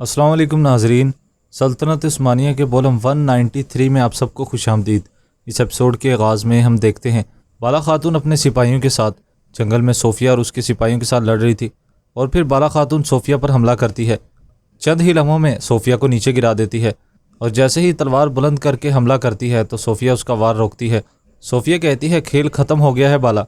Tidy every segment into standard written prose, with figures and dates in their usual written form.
अस्सलाम वालेकुम नाजरीन। सल्तनत उस्मानिया के वॉल्यूम 193 में आप सबको खुश आमदीद। इस एपिसोड के आगाज़ में हम देखते हैं बाला खातून अपने सिपाहियों के साथ जंगल में सोफिया और उसके सिपाहियों के साथ लड़ रही थी और फिर बाला खातून सोफिया पर हमला करती है। चंद ही लम्हों में सोफिया को नीचे गिरा देती है और जैसे ही तलवार बुलंद करके हमला करती है तो सोफिया उसका वार रोकती है। सोफिया कहती है खेल ख़त्म हो गया है बाला,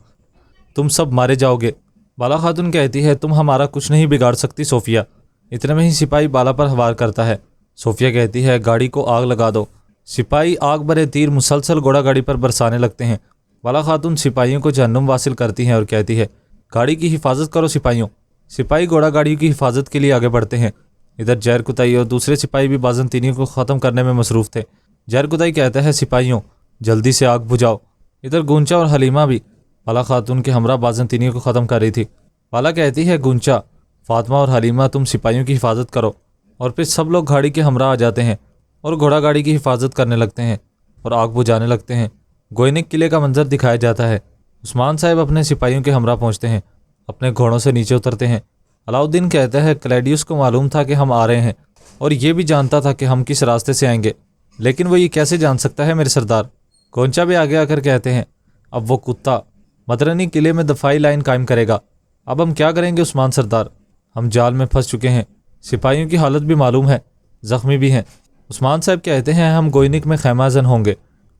तुम सब मारे जाओगे। बाला खातून कहती है तुम हमारा कुछ नहीं बिगाड़ सकती सोफिया। इतने में ही सिपाही बाला पर वार करता है। सोफिया कहती है गाड़ी को आग लगा दो। सिपाही आग भरे तीर मुसलसल घोड़ा गाड़ी पर बरसाने लगते हैं। बाला खातून सिपाहियों को जहन्नुम वासिल करती हैं और कहती है गाड़ी की हिफाजत करो सिपाहियों। सिपाही घोड़ा गाड़ी की हिफाजत के लिए आगे बढ़ते हैं। इधर जहर कुताई और दूसरे सिपाही भी बाज़ंतीनियों को ख़त्म करने में मसरूफ़ थे। जहर कुताई कहता है सिपाहियों जल्दी से आग बुझाओ। इधर गुंचा और हलीमा भी बाला खातून के हमरा बाज़ंतीनियों को ख़त्म कर रही थी। बाला कहती है गुंचा, फातिमा और हलीमा तुम सिपाहियों की हिफाजत करो। और फिर सब लोग गाड़ी के हमरा आ जाते हैं और घोड़ा गाड़ी की हिफाजत करने लगते हैं और आग बुझाने लगते हैं। गोयनिक किले का मंजर दिखाया जाता है। उस्मान साहब अपने सिपाहियों के हमरा पहुंचते हैं, अपने घोड़ों से नीचे उतरते हैं। अलाउद्दीन कहता है क्लैडियस को मालूम था कि हम आ रहे हैं और ये भी जानता था कि हम किस रास्ते से आएंगे, लेकिन वो ये कैसे जान सकता है मेरे सरदार। गोंचा भी आगे आकर कहते हैं अब वो कुत्ता मदरनी किले में दफाई लाइन कायम करेगा। अब हम क्या करेंगे उस्मान सरदार, हम जाल में फंस चुके हैं। सिपाहियों की हालत भी मालूम है, ज़ख्मी भी हैं। उस्मान साहब कहते हैं हम गोयनिक में खैमाजन होंगे,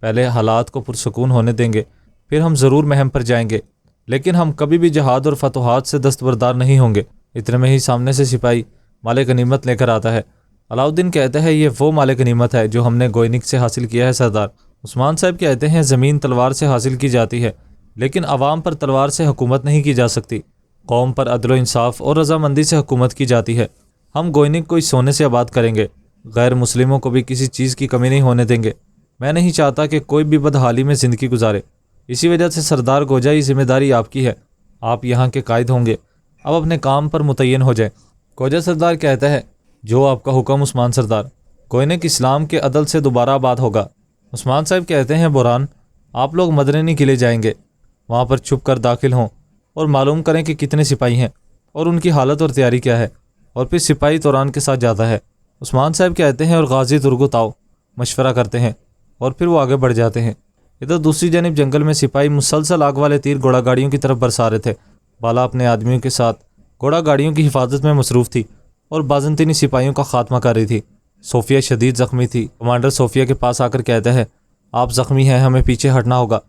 पहले हालात को पुरसकून होने देंगे, फिर हम ज़रूर महम पर जाएंगे, लेकिन हम कभी भी जहाद और फतवाहत से दस्तबरदार नहीं होंगे। इतने में ही सामने से सिपाही माले गनीमत लेकर आता है। अलाउद्दीन कहता है ये वो माले गनीमत है जो हमने गोयनिक से हासिल किया है सरदार। उस्मान साहब कहते हैं ज़मीन तलवार से हासिल की जाती है, लेकिन अवाम पर तलवार से हुकूमत नहीं की जा सकती। कौम पर अदल इंसाफ और रजामंदी से हुकूमत की जाती है। हम गोयनिक को इस सोने से आबाद करेंगे, गैर मुस्लिमों को भी किसी चीज़ की कमी नहीं होने देंगे। मैं नहीं चाहता कि कोई भी बदहाली में ज़िंदगी गुजारे। इसी वजह से सरदार गोजा ये जिम्मेदारी आपकी है, आप यहाँ के कायद होंगे, अब अपने काम पर मुतय्यन हो जाए। गोजा सरदार कहता है जो आपका हुक्म उस्मान सरदार। गोयनिक इस्लाम के अदल से दोबारा आबाद होगा। उस्मान साहब कहते हैं बुरहान आप लोग मदरनी किले जाएंगे, वहाँ पर छुप कर दाखिल हों और मालूम करें कि कितने सिपाही हैं और उनकी हालत और तैयारी क्या है। और फिर सिपाही तौरान के साथ जाता है। उस्मान साहब कहते हैं और गाजी तुर्गुत आओ, मशवरा करते हैं और फिर वो आगे बढ़ जाते हैं। इधर दूसरी जानिब जंगल में सिपाही मुसलसल आग वाले तीर घोड़ा गाड़ियों की तरफ बरसा रहे थे। बाला अपने आदमियों के साथ घोड़ा गाड़ियों की हिफाजत में मसरूफ़ थी और बाज़ंतीनी सिपाहियों का खात्मा कर रही थी। सोफिया शदीद ज़ख्मी थी। कमांडर सोफिया के पास आकर कहता है आप ज़ख्मी हैं, हमें पीछे हटना होगा।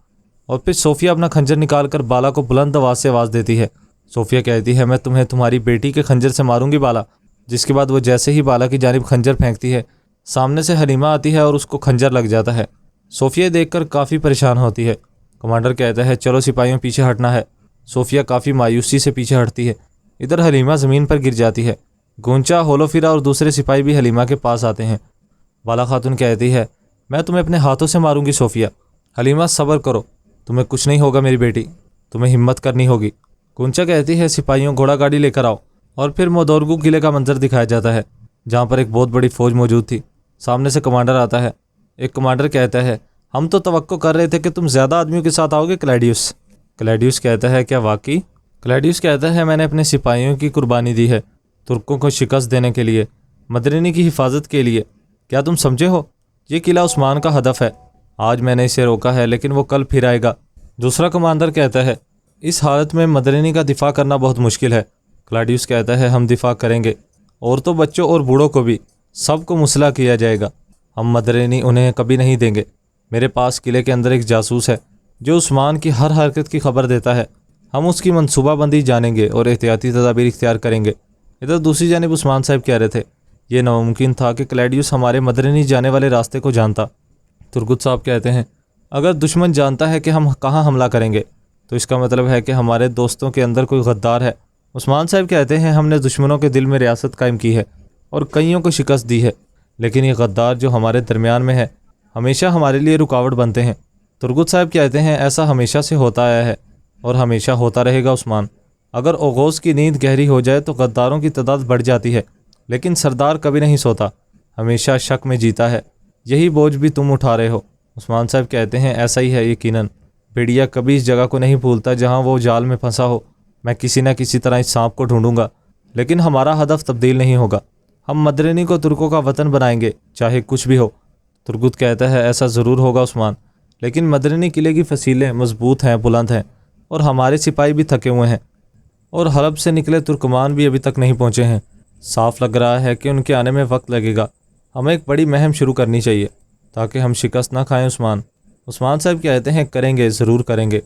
और फिर सोफिया अपना खंजर निकाल कर बाला को बुलंद आवाज़ से आवाज़ देती है। सोफिया कहती है मैं तुम्हें तुम्हारी बेटी के खंजर से मारूंगी बाला। जिसके बाद वो जैसे ही बाला की जानिब खंजर फेंकती है, सामने से हलीमा आती है और उसको खंजर लग जाता है। सोफिया देखकर काफ़ी परेशान होती है। कमांडर कहता है चलो सिपाहियों पीछे हटना है। सोफिया काफ़ी मायूसी से पीछे हटती है। इधर हलीमा ज़मीन पर गिर जाती है। गुंचा, होलोफिरा और दूसरे सिपाही भी हलीमा के पास आते हैं। बाला खातून कहती है मैं तुम्हें अपने हाथों से मारूंगी सोफिया। हलीमा सब्र करो, तुम्हें कुछ नहीं होगा मेरी बेटी, तुम्हें हिम्मत करनी होगी। गुंचा कहती है सिपाहियों घोड़ा गाड़ी लेकर आओ। और फिर मोदोरगू किले का मंजर दिखाया जाता है जहाँ पर एक बहुत बड़ी फ़ौज मौजूद थी। सामने से कमांडर आता है। एक कमांडर कहता है हम तो तवक्को कर रहे थे कि तुम ज़्यादा आदमियों के साथ आओगे क्लैडियस। क्लैडियस कहता है क्या वाकई? क्लैडियस कहता है मैंने अपने सिपाहियों की कुर्बानी दी है तुर्कों को शिकस्त देने के लिए, मदरनी की हिफाजत के लिए। क्या तुम समझे हो ये किला उस्मान का हदफ है। आज मैंने इसे रोका है लेकिन वो कल फिर आएगा। दूसरा कमांडर कहता है इस हालत में मदरनी का दिफा करना बहुत मुश्किल है। क्लैडियस कहता है हम दिफा करेंगे, औरतों बच्चों और बूढ़ों को भी, सबको मुसला किया जाएगा। हम मदरनी उन्हें कभी नहीं देंगे। मेरे पास किले के अंदर एक जासूस है जो उस्मान की हर हरकत की खबर देता है। हम उसकी मनसूबाबंदी जानेंगे और एहतियाती तदाबीर इख्तियार करेंगे। इधर दूसरी जानिब उस्मान साहब कह रहे थे ये नामुमकिन था कि क्लैडियस हमारे मदरनी जाने वाले रास्ते को जानता। तुर्गुत साहब कहते हैं अगर दुश्मन जानता है कि हम कहाँ हमला करेंगे तो इसका मतलब है कि हमारे दोस्तों के अंदर कोई गद्दार है। उस्मान साहब कहते हैं हमने दुश्मनों के दिल में रियासत कायम की है और कईयों को शिकस्त दी है, लेकिन ये गद्दार जो हमारे दरमियान में है हमेशा हमारे लिए रुकावट बनते हैं। तुर्गुत साहब कहते हैं ऐसा हमेशा से होता आया है और हमेशा होता रहेगा उस्मान। अगर ओगोज़ की नींद गहरी हो जाए तो गद्दारों की तादाद बढ़ जाती है, लेकिन सरदार कभी नहीं सोता, हमेशा शक में जीता है। यही बोझ भी तुम उठा रहे हो। उस्मान साहब कहते हैं ऐसा ही है यकीनन। भेड़िया कभी इस जगह को नहीं भूलता जहाँ वो जाल में फंसा हो। मैं किसी न किसी तरह इस सांप को ढूंढूंगा, लेकिन हमारा हदफ तब्दील नहीं होगा। ہم مدرینی کو ترکوں کا وطن بنائیں گے چاہے کچھ بھی ہو۔ ترگت کہتا ہے ایسا ضرور ہوگا عثمان، لیکن مدرینی قلعے کی فصیلیں مضبوط ہیں، بلند ہیں، اور ہمارے سپاہی بھی تھکے ہوئے ہیں، اور حلب سے نکلے ترکمان بھی ابھی تک نہیں پہنچے ہیں۔ صاف لگ رہا ہے کہ ان کے آنے میں وقت لگے گا۔ ہمیں ایک بڑی مہم شروع کرنی چاہیے تاکہ ہم شکست نہ کھائیں۔ عثمان صاحب کہتے ہیں کریں گے، ضرور کریں گے۔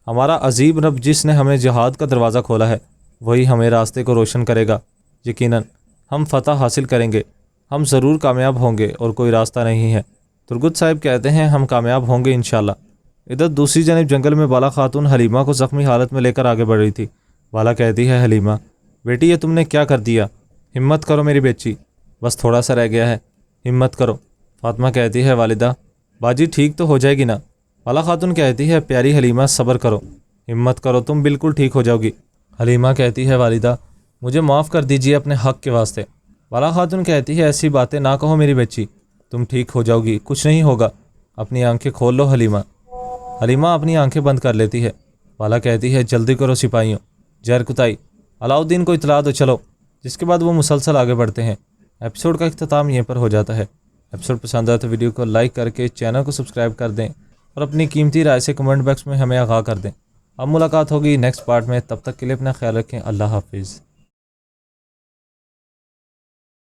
ہمارا عظیم رب جس نے ہمیں جہاد کا دروازہ کھولا ہے وہی ہمیں راستے کو روشن کرے گا۔ یقیناً ہم فتح حاصل کریں گے، ہم ضرور کامیاب ہوں گے اور کوئی راستہ نہیں ہے۔ ترگت صاحب کہتے ہیں ہم کامیاب ہوں گے انشاءاللہ۔ ادھر دوسری جانب جنگل میں بالا خاتون حلیمہ کو زخمی حالت میں لے کر آگے بڑھ رہی تھی۔ بالا کہتی ہے حلیمہ بیٹی یہ تم نے کیا کر دیا؟ ہمت کرو میری بیچی، بس تھوڑا سا رہ گیا ہے، ہمت کرو۔ فاطمہ کہتی ہے والدہ باجی ٹھیک تو ہو جائے گی نا؟ بالا خاتون کہتی ہے پیاری حلیمہ صبر کرو، ہمت کرو، تم بالکل ٹھیک ہو جاؤ گی۔ حلیمہ کہتی ہے والدہ مجھے معاف کر دیجیے اپنے حق کے واسطے۔ بالا خاتون کہتی ہے ایسی باتیں نہ کہو میری بچی، تم ٹھیک ہو جاؤ گی، کچھ نہیں ہوگا، اپنی آنکھیں کھول لو حلیمہ۔ حلیمہ اپنی آنکھیں بند کر لیتی ہے۔ بالا کہتی ہے جلدی کرو سپاہیوں، زہر کتائی، علاؤالدین کو اطلاع دو چلو، جس کے بعد وہ مسلسل آگے بڑھتے ہیں۔ ایپیسوڈ کا اختتام یہیں پر ہو جاتا ہے۔ ایپیسوڈ پسند آئے تو ویڈیو کو لائک کر کے چینل کو سبسکرائب کر دیں اور اپنی قیمتی رائے سے کمنٹ باکس میں ہمیں آگاہ کر دیں۔ اب ملاقات ہوگی نیکسٹ پارٹ میں، تب تک کے لیے اپنا خیال رکھیں، اللہ حافظ۔